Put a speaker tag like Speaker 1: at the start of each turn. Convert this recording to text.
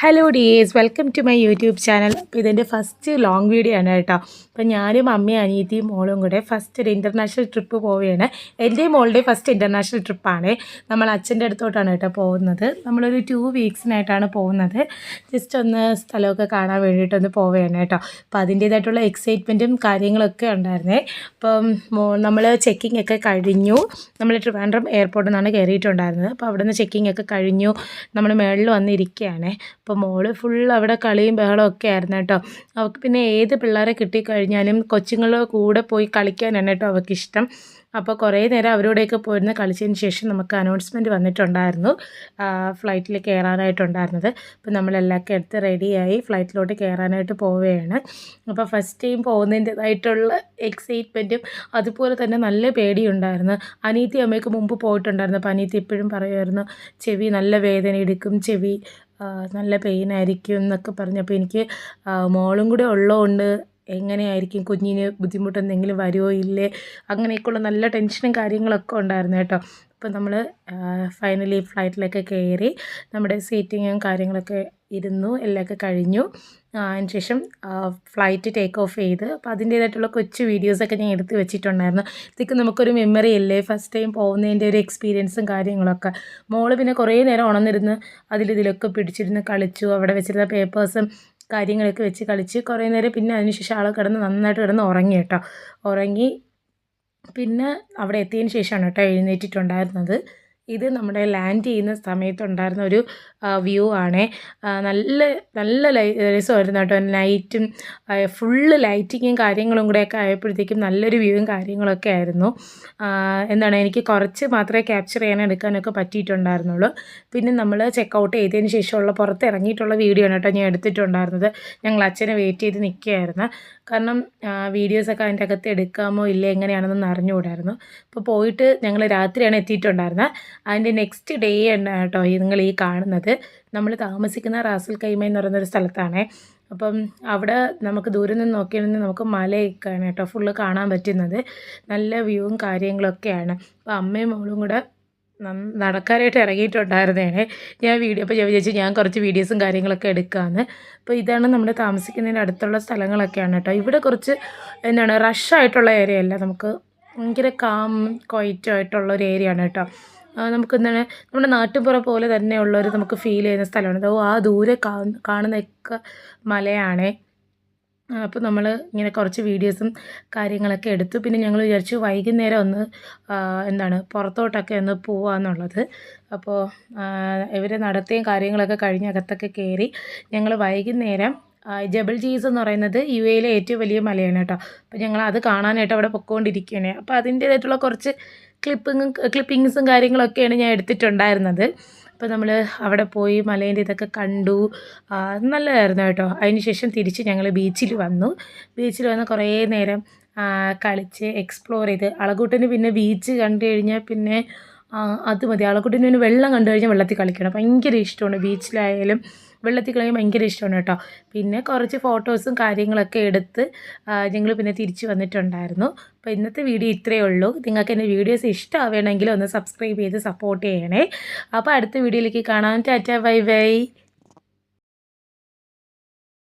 Speaker 1: Hello dears, welcome to my YouTube channel. അപ്പോൾ ഇതിൻ്റെ first long video ആണ് കേട്ടോ. അപ്പോൾ ഞാനും അമ്മയും അനിയത്തിയും മോളും കൂടെ ഫസ്റ്റ് ഒരു ഇൻ്റർനാഷണൽ ട്രിപ്പ് പോവുകയാണ്. എൻ്റെയും മോളുടെ ഫസ്റ്റ് ഇൻ്റർനാഷണൽ ട്രിപ്പാണ്. നമ്മൾ അച്ഛൻ്റെ അടുത്തോട്ടാണ് കേട്ടോ പോകുന്നത്. നമ്മളൊരു 2 വീക്സിനായിട്ടാണ് പോകുന്നത്. ജസ്റ്റ് ഒന്ന് സ്ഥലമൊക്കെ കാണാൻ വേണ്ടിയിട്ടൊന്ന് പോവുകയാണ് കേട്ടോ. അപ്പോൾ അതിൻ്റേതായിട്ടുള്ള എക്സൈറ്റ്മെൻറ്റും കാര്യങ്ങളൊക്കെ ഉണ്ടായിരുന്നേ. അപ്പം നമ്മൾ ചെക്കിംഗ് ഒക്കെ കഴിഞ്ഞു. നമ്മൾ ട്രിവാൻഡ്രം എയർപോർട്ടിൽ നിന്നാണ് കയറിയിട്ടുണ്ടായിരുന്നത്. അപ്പോൾ അവിടെ നിന്ന് ചെക്കിംഗ് ഒക്കെ കഴിഞ്ഞു. നമ്മൾ മേളിൽ വന്നിരിക്കുകയാണ്. അപ്പോൾ മോള് ഫുൾ അവിടെ കളിയും ബഹളവും ഒക്കെ ആയിരുന്നു കേട്ടോ. അവൾക്ക് പിന്നെ ഏത് പിള്ളേരെ കിട്ടിക്കഴിഞ്ഞാലും കൊച്ചുങ്ങളുടെ കൂടെ പോയി കളിക്കാനാണ് കേട്ടോ അവൾക്കിഷ്ടം. അപ്പോൾ കുറേ നേരം അവരോടെയൊക്കെ പോയിരുന്ന് കളിച്ചതിന് ശേഷം നമുക്ക് അനൗൺസ്മെൻറ്റ് വന്നിട്ടുണ്ടായിരുന്നു ഫ്ലൈറ്റിൽ കയറാനായിട്ടുണ്ടായിരുന്നത്. അപ്പോൾ നമ്മളെല്ലാമൊക്കെ എടുത്ത് റെഡിയായി ഫ്ലൈറ്റിലോട്ട് കയറാനായിട്ട് പോവുകയാണ്. അപ്പോൾ ഫസ്റ്റ് ടൈം പോകുന്നതിൻ്റെതായിട്ടുള്ള എക്സൈറ്റ്മെൻറ്റും അതുപോലെ തന്നെ നല്ല പേടിയുണ്ടായിരുന്നു. അനിയത്തി അമ്മയ്ക്ക് മുമ്പ് പോയിട്ടുണ്ടായിരുന്നു. അപ്പോൾ അനിയത്തി എപ്പോഴും പറയുമായിരുന്നു ചെവി നല്ല വേദന എടുക്കും, ചെവി നല്ല പെയിനായിരിക്കും എന്നൊക്കെ പറഞ്ഞപ്പോൾ എനിക്ക് മോളും കൂടെ ഉള്ളതുകൊണ്ട് എങ്ങനെയായിരിക്കും, കുഞ്ഞിന് ബുദ്ധിമുട്ട് എന്തെങ്കിലും വരുമോ ഇല്ലേ, അങ്ങനെയൊക്കെയുള്ള നല്ല ടെൻഷനും കാര്യങ്ങളൊക്കെ ഉണ്ടായിരുന്നു കേട്ടോ. അപ്പോൾ നമ്മൾ ഫൈനലി ഫ്ലൈറ്റിലൊക്കെ കയറി നമ്മുടെ സീറ്റിങ്ങും കാര്യങ്ങളൊക്കെ ഇരുന്നു, എല്ലാമൊക്കെ കഴിഞ്ഞു. അതിന് ശേഷം ഫ്ലൈറ്റ് ടേക്ക് ഓഫ് ചെയ്ത് അപ്പോൾ അതിൻ്റേതായിട്ടുള്ള കൊച്ചു വീഡിയോസൊക്കെ ഞാൻ എടുത്ത് വെച്ചിട്ടുണ്ടായിരുന്നു. ഇതൊക്കെ നമുക്കൊരു മെമ്മറി അല്ലേ, ഫസ്റ്റ് ടൈം പോകുന്നതിൻ്റെ ഒരു എക്സ്പീരിയൻസും കാര്യങ്ങളൊക്കെ. മോള് പിന്നെ കുറേ നേരം ഉണർന്നിരുന്ന് ഇതിലൊക്കെ പിടിച്ചിരുന്ന് കളിച്ചു. അവിടെ വെച്ചിരുന്ന പേപ്പേഴ്സും കാര്യങ്ങളൊക്കെ വെച്ച് കളിച്ച് കുറേ നേരം. പിന്നെ അതിനുശേഷം ആൾ നന്നായിട്ട് കിടന്ന് ഉറങ്ങി കേട്ടോ. ഉറങ്ങി പിന്നെ അവിടെ എത്തിയതിന് ശേഷമാണ് കേട്ടോ എഴുന്നേറ്റിട്ടുണ്ടായിരുന്നത്. ഇത് നമ്മുടെ ലാൻഡ് ചെയ്യുന്ന സമയത്തുണ്ടായിരുന്ന ഒരു വ്യൂ ആണ്. നല്ല നല്ല രസമായിരുന്നു കേട്ടോ. ലൈറ്റും ഫുള്ള് ലൈറ്റിങ്ങും കാര്യങ്ങളും കൂടെയൊക്കെ ആയപ്പോഴത്തേക്കും നല്ലൊരു വ്യൂവും കാര്യങ്ങളൊക്കെ ആയിരുന്നു. എനിക്ക് കുറച്ച് മാത്രമേ ക്യാപ്ചർ എടുക്കാനൊക്കെ പറ്റിയിട്ടുണ്ടായിരുന്നുള്ളൂ. പിന്നെ നമ്മൾ ചെക്കൗട്ട് ചെയ്തതിന് ശേഷമുള്ള പുറത്തിറങ്ങിയിട്ടുള്ള വീഡിയോ ആണ് കേട്ടോ ഞാൻ എടുത്തിട്ടുണ്ടായിരുന്നത്. ഞങ്ങൾ അച്ഛനെ വെയിറ്റ് ചെയ്ത് നിൽക്കുകയായിരുന്നു. കാരണം വീഡിയോസൊക്കെ അതിൻ്റെ അകത്ത് എടുക്കാമോ ഇല്ലേ എങ്ങനെയാണെന്നൊന്നും അറിഞ്ഞുകൂടായിരുന്നു. അപ്പോൾ പോയിട്ട് ഞങ്ങൾ രാത്രിയാണ് എത്തിയിട്ടുണ്ടായിരുന്നത്. അതിൻ്റെ നെക്സ്റ്റ് ഡേ ആണ് കേട്ടോ നിങ്ങൾ ഈ കാണുന്നത്. നമ്മൾ താമസിക്കുന്ന റാസൽ കൈമ എന്ന് പറയുന്നൊരു സ്ഥലത്താണ്. അപ്പം അവിടെ നമുക്ക് ദൂരെ നിന്ന് നോക്കിയാണെങ്കിൽ നമുക്ക് മലയൊക്കെയാണ് കേട്ടോ ഫുള്ള് കാണാൻ പറ്റുന്നത്. നല്ല വ്യൂവും കാര്യങ്ങളൊക്കെയാണ്. അപ്പോൾ അമ്മയും മോളും കൂടെ നടക്കാനായിട്ട് ഇറങ്ങിയിട്ടുണ്ടായിരുന്നേ. ഞാൻ അപ്പോൾ ഞാൻ വിചാരിച്ചു ഞാൻ കുറച്ച് വീഡിയോസും കാര്യങ്ങളൊക്കെ എടുക്കാമെന്ന്. അപ്പോൾ ഇതാണ് നമ്മൾ താമസിക്കുന്നതിൻ്റെ അടുത്തുള്ള സ്ഥലങ്ങളൊക്കെയാണ് കേട്ടോ. ഇവിടെ കുറച്ച് റഷായിട്ടുള്ള ഏരിയ അല്ല, നമുക്ക് ഭയങ്കര കാം ക്വയറ്റായിട്ടുള്ളൊരു ഏരിയ ആണ് കേട്ടോ. നമുക്ക് നമ്മുടെ നാട്ടുപുറം പോലെ തന്നെയുള്ളൊരു നമുക്ക് ഫീൽ ചെയ്യുന്ന സ്ഥലമാണ്. ആ ദൂരെ കാണുന്നതൊക്കെ മലയാണേ. അപ്പോൾ നമ്മൾ ഇങ്ങനെ കുറച്ച് വീഡിയോസും കാര്യങ്ങളൊക്കെ എടുത്തു. പിന്നെ ഞങ്ങൾ വിചാരിച്ചു വൈകുന്നേരം ഒന്ന് പുറത്തോട്ടൊക്കെ ഒന്ന് പോവാന്നുള്ളത്. അപ്പോൾ ഇവർ നടത്തുകയും കാര്യങ്ങളൊക്കെ കഴിഞ്ഞ് അകത്തൊക്കെ കയറി ഞങ്ങൾ വൈകുന്നേരം ജബൽ ജീസ് എന്ന് പറയുന്നത് UAE ഏറ്റവും വലിയ മലയാണ് കേട്ടോ. അപ്പോൾ ഞങ്ങൾ അത് കാണാനായിട്ട് അവിടെ പൊയ്ക്കൊണ്ടിരിക്കുകയാണ്. അപ്പോൾ അതിൻ്റേതായിട്ടുള്ള കുറച്ച് ക്ലിപ്പിങ്സും കാര്യങ്ങളൊക്കെയാണ് ഞാൻ എടുത്തിട്ടുണ്ടായിരുന്നത്. അപ്പോൾ നമ്മൾ അവിടെ പോയി മലേൻ്റെ ഇതൊക്കെ കണ്ടു. നല്ലതായിരുന്നു കേട്ടോ. അതിന് ശേഷം തിരിച്ച് ഞങ്ങൾ ബീച്ചിൽ വന്നു കുറേ നേരം കളിച്ച് എക്സ്പ്ലോർ ചെയ്ത്. അളകൂട്ടന് പിന്നെ ബീച്ച് കണ്ടു കഴിഞ്ഞാൽ പിന്നെ അത് മതി. അളകൂട്ടന് പിന്നെ വെള്ളം കണ്ടു കഴിഞ്ഞാൽ വെള്ളത്തിൽ കളിക്കണം, ഭയങ്കര ഇഷ്ടമാണ്. ബീച്ചിലായാലും വെള്ളത്തിൽ കളിക്കാൻ ഭയങ്കര ഇഷ്ടമാണ് കേട്ടോ. പിന്നെ കുറച്ച് ഫോട്ടോസും കാര്യങ്ങളൊക്കെ എടുത്ത് ഞങ്ങൾ പിന്നെ തിരിച്ച് വന്നിട്ടുണ്ടായിരുന്നു. അപ്പോൾ ഇന്നത്തെ വീഡിയോ ഇത്രയേ ഉള്ളൂ. നിങ്ങൾക്ക് എൻ്റെ വീഡിയോസ് ഇഷ്ടമാവുകയാണെങ്കിൽ ഒന്ന് സബ്സ്ക്രൈബ് ചെയ്ത് സപ്പോർട്ട് ചെയ്യണേ. അപ്പോൾ അടുത്ത വീഡിയോയിലേക്ക് കാണാം. Tata, bye bye.